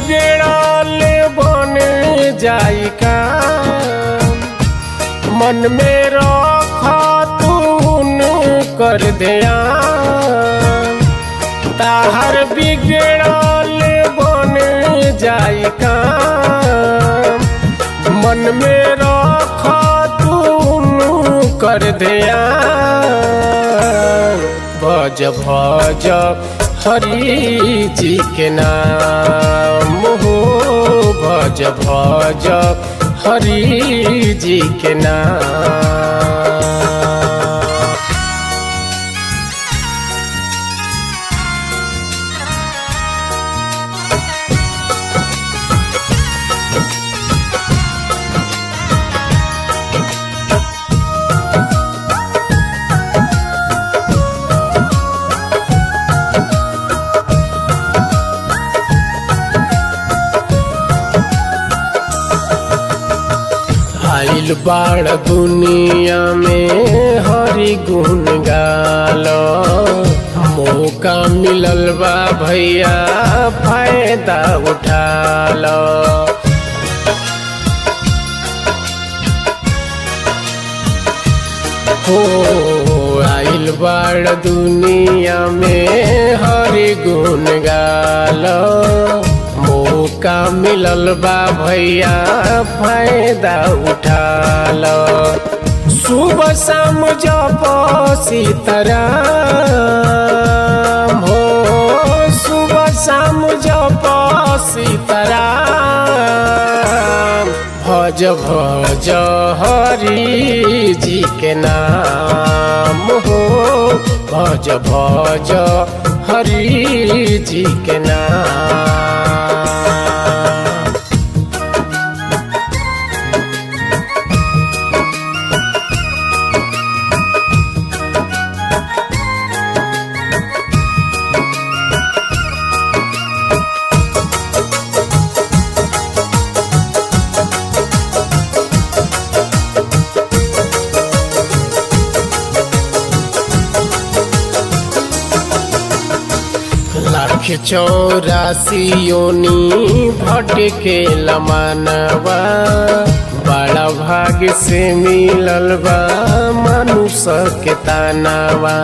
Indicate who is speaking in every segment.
Speaker 1: बिगड़ल बन जाई का मन में रख तून कर दिया ताहर बिगड़ल बन जाई का मन में रख तून कर दिया भज भज हरि जी के नाम हो भज भज हरि जी के नाम। आइल बाड़ दुनिया में हरि गुण गालो मौका मिलल बा भैया फायदा उठा लो हो आइल बाड़ दुनिया में हरि गुण गालो मौका मिलल बा भैया फायदा उठा लो सुबह शाम जप सीताराम हो सुबह शाम जप सीताराम भज भज हरि जी के नाम हो भज भज हरि जी के नाम। लाख 84 योनी भटके लमानवा बड़ा भाग्य से मिलल बा मनुष्य के तानावा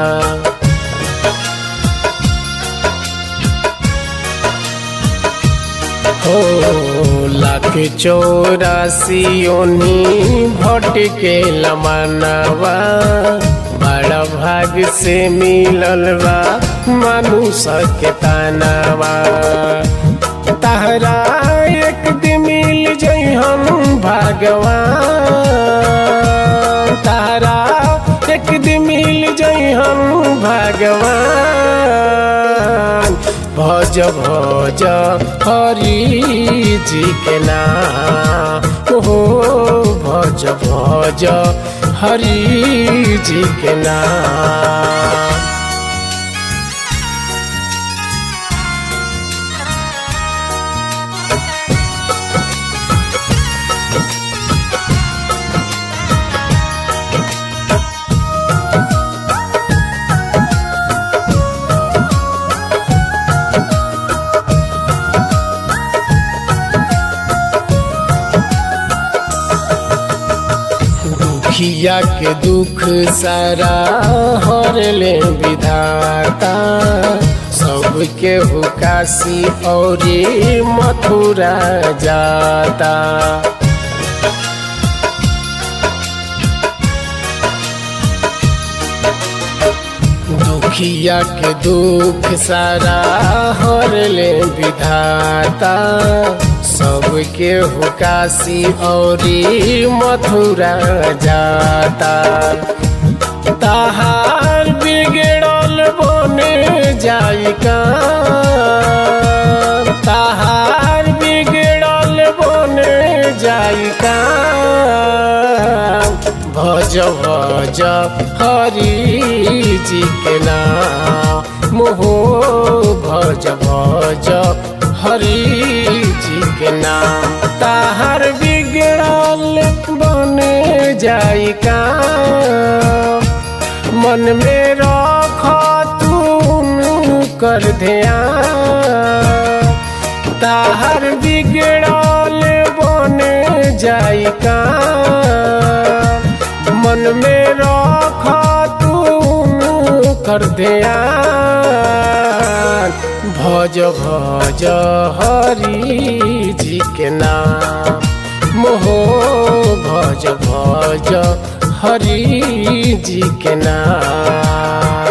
Speaker 1: हो लाख 84 योनी भटके लमानवा बड़ा भाग्य से मिलल बा मनुष्य के तानावा तहरा एक दिन मिल जइहन भगवान तहरा एक दिन मिल जइहन भगवान भज भज हरि जी के नाम हो भज भज हरि जी के नाम। दुखिया के दुख सारा हर ले विधाता सबके हुकासी और मथुरा जाता दुखिया के दुख सारा हर ले विधाता सबके हुकासी और मथुरा जाता ताहार बिगड़ल बन जाई का ताहार बिगड़ल बन जाई का भज भज हरि जी के नाम हो भज भज हरि जी के नाम ताहर बिगड़ल बन जाई का मन में रख तू कर ध्यान ताहर बिगड़ल बन जाई का मन में रख तू कर दिया भज भज हरि जी के नाम मोहो भज भज हरि जी के नाम।